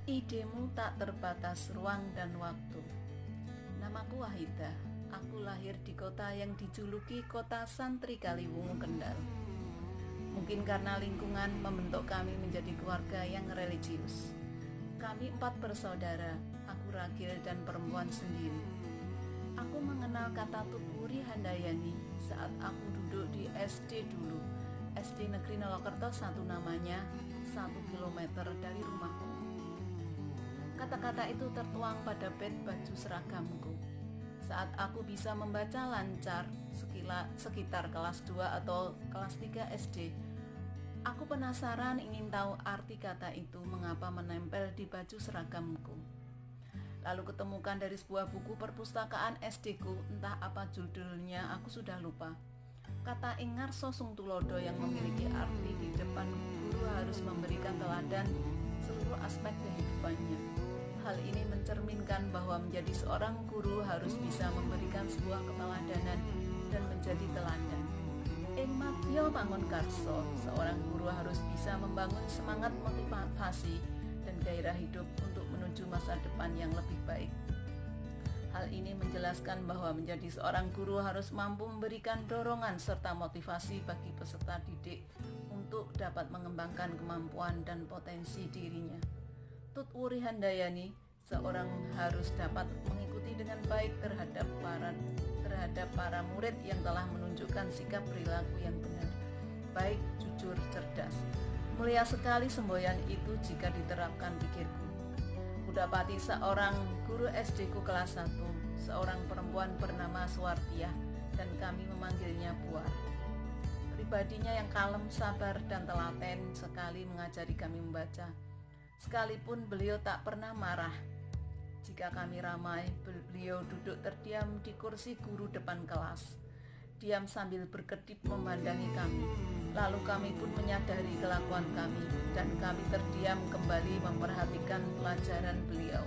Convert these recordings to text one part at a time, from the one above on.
Idemu tak terbatas ruang dan waktu. Namaku Wahida. Aku lahir di kota yang dijuluki kota santri Kaliwungu, Kendal. Mungkin karena lingkungan membentuk kami menjadi keluarga yang religius. Kami 4 bersaudara, aku ragil dan perempuan sendiri. Aku mengenal kata Tutwuri Handayani saat aku duduk di SD dulu. SD Negeri Nolokerto 1 namanya, 1 kilometer dari rumahku. Kata-kata itu tertuang pada bed baju seragamku. Saat aku bisa membaca lancar sekitar kelas 2 atau kelas 3 SD, aku penasaran ingin tahu arti kata itu mengapa menempel di baju seragamku. Lalu ketemukan dari sebuah buku perpustakaan SD-ku, entah apa judulnya, aku sudah lupa. Kata Ingarso Sungtulodo yang memiliki arti di depan guru harus memberikan teladan seluruh aspek kehidupannya. Hal ini mencerminkan bahwa menjadi seorang guru harus bisa memberikan sebuah keteladanan dan menjadi teladan. Ing Madya Mangunkarso, seorang guru harus bisa membangun semangat motivasi dan gairah hidup untuk menuju masa depan yang lebih baik. Hal ini menjelaskan bahwa menjadi seorang guru harus mampu memberikan dorongan serta motivasi bagi peserta didik untuk dapat mengembangkan kemampuan dan potensi dirinya. Tutwuri Handayani, seorang harus dapat mengikuti dengan baik terhadap para murid yang telah menunjukkan sikap perilaku yang benar, baik, jujur, cerdas. Mulia sekali semboyan itu jika diterapkan, pikirku. Kudapati seorang guru SD-ku kelas 1, seorang perempuan bernama Suwartiah, dan kami memanggilnya Puar. Pribadinya yang kalem, sabar, dan telaten sekali mengajari kami membaca. Sekalipun beliau tak pernah marah. Jika kami ramai, beliau duduk terdiam di kursi guru depan kelas. Diam sambil berkedip memandangi kami. Lalu kami pun menyadari kelakuan kami, dan kami terdiam kembali memperhatikan pelajaran beliau.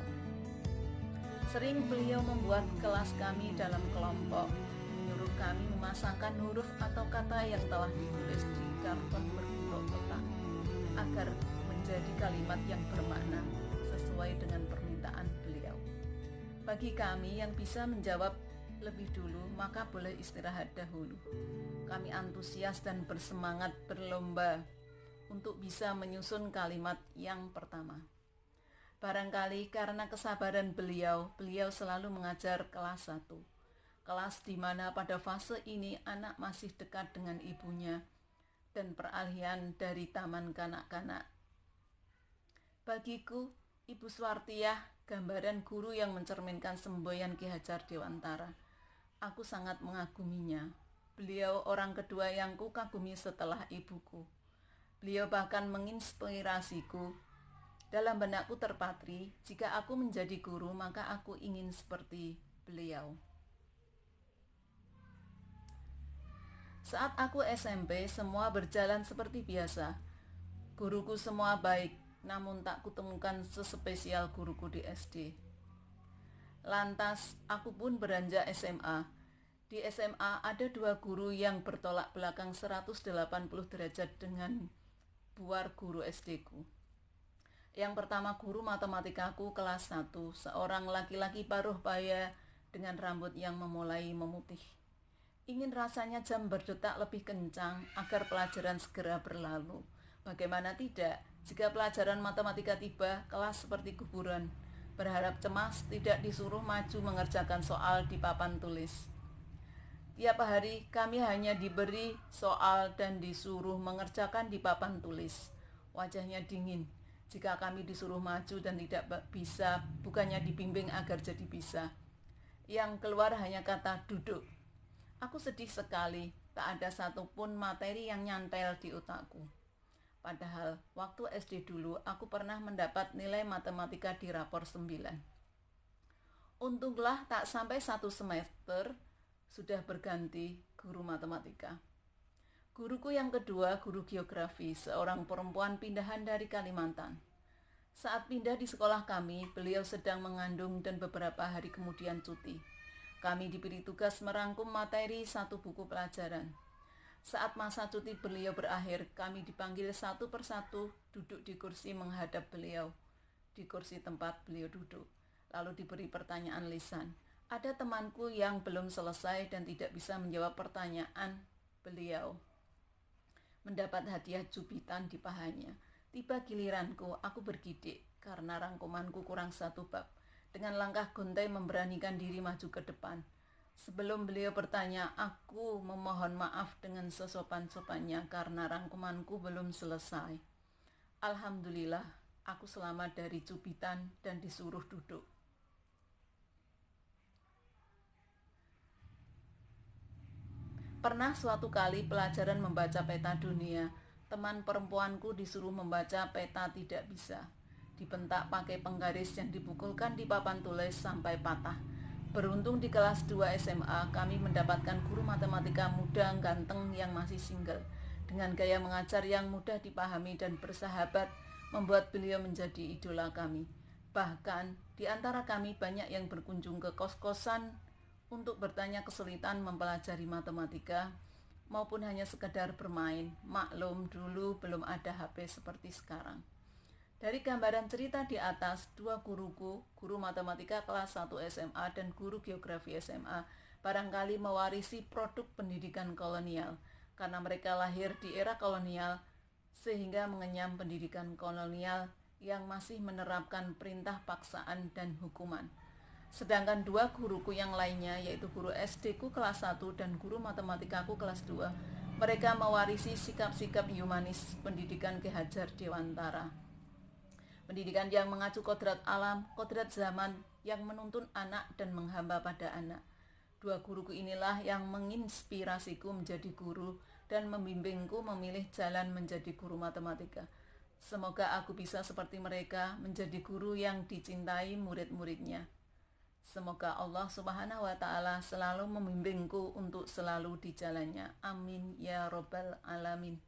Sering beliau membuat kelas kami dalam kelompok, menyuruh kami memasangkan huruf atau kata yang telah ditulis di karton berbentuk kotak, agar menjadi kalimat yang bermakna sesuai dengan permintaan beliau. Bagi kami yang bisa menjawab lebih dulu, maka boleh istirahat dahulu. Kami antusias dan bersemangat berlomba untuk bisa menyusun kalimat yang pertama. Barangkali karena kesabaran beliau selalu mengajar kelas 1. Kelas di mana pada fase ini anak masih dekat dengan ibunya dan peralihan dari taman kanak-kanak. Bagiku, Ibu Suwartiah gambaran guru yang mencerminkan semboyan Ki Hajar Dewantara. Aku sangat mengaguminya. Beliau orang kedua yang kukagumi setelah ibuku. Beliau bahkan menginspirasiku. Dalam benakku terpatri, jika aku menjadi guru, maka aku ingin seperti beliau. Saat aku SMP, semua berjalan seperti biasa. Guruku semua baik, namun tak kutemukan sespesial guruku di SD. Lantas, aku pun beranjak SMA. Di SMA ada 2 guru yang bertolak belakang 180 derajat dengan Puar guru SD-ku. Yang pertama guru matematikaku kelas 1, seorang laki-laki paruh baya dengan rambut yang memulai memutih. Ingin rasanya jam berdetak lebih kencang agar pelajaran segera berlalu. Bagaimana tidak, jika pelajaran matematika tiba, kelas seperti kuburan. Berharap cemas, tidak disuruh maju mengerjakan soal di papan tulis. Tiap hari kami hanya diberi soal dan disuruh mengerjakan di papan tulis. Wajahnya dingin jika kami disuruh maju dan tidak bisa, bukannya dibimbing agar jadi bisa. Yang keluar hanya kata duduk. Aku sedih sekali, tak ada satupun materi yang nyantel di otakku. Padahal waktu SD dulu aku pernah mendapat nilai matematika di rapor 9. Untunglah tak sampai 1 semester sudah berganti guru matematika. Guruku yang kedua guru geografi, seorang perempuan pindahan dari Kalimantan. Saat pindah di sekolah kami, beliau sedang mengandung dan beberapa hari kemudian cuti. Kami diberi tugas merangkum materi 1 buku pelajaran. Saat masa cuti beliau berakhir, kami dipanggil satu persatu duduk di kursi menghadap beliau. di kursi tempat beliau duduk. Lalu diberi pertanyaan lisan. Ada temanku yang belum selesai dan tidak bisa menjawab pertanyaan beliau. Mendapat hadiah jubitan di pahanya. Tiba giliranku, aku bergidik karena rangkumanku kurang satu bab. Dengan langkah gontai memberanikan diri maju ke depan. Sebelum beliau bertanya, aku memohon maaf dengan sesopan-sopannya karena rangkumanku belum selesai. Alhamdulillah, aku selamat dari cubitan dan disuruh duduk. Pernah suatu kali pelajaran membaca peta dunia, teman perempuanku disuruh membaca peta tidak bisa. Dibentak pakai penggaris yang dipukulkan di papan tulis sampai patah. Beruntung di kelas 2 SMA kami mendapatkan guru matematika muda ganteng yang masih single. Dengan gaya mengajar yang mudah dipahami dan bersahabat, membuat beliau menjadi idola kami. Bahkan di antara kami banyak yang berkunjung ke kos-kosan untuk bertanya kesulitan mempelajari matematika maupun hanya sekedar bermain. Maklum dulu belum ada HP seperti sekarang. Dari gambaran cerita di atas, dua guruku, guru matematika kelas 1 SMA dan guru geografi SMA, barangkali mewarisi produk pendidikan kolonial, karena mereka lahir di era kolonial, sehingga mengenyam pendidikan kolonial yang masih menerapkan perintah paksaan dan hukuman. Sedangkan dua guruku yang lainnya, yaitu guru SD ku kelas 1 dan guru matematikaku kelas 2, mereka mewarisi sikap-sikap humanis pendidikan Ki Hajar Dewantara. Pendidikan yang mengacu kodrat alam, kodrat zaman, yang menuntun anak dan menghamba pada anak. Dua guruku inilah yang menginspirasiku menjadi guru dan membimbingku memilih jalan menjadi guru matematika. Semoga aku bisa seperti mereka menjadi guru yang dicintai murid-muridnya. Semoga Allah Subhanahu wa Ta'ala selalu membimbingku untuk selalu di jalannya. Amin ya Rabbal Alamin.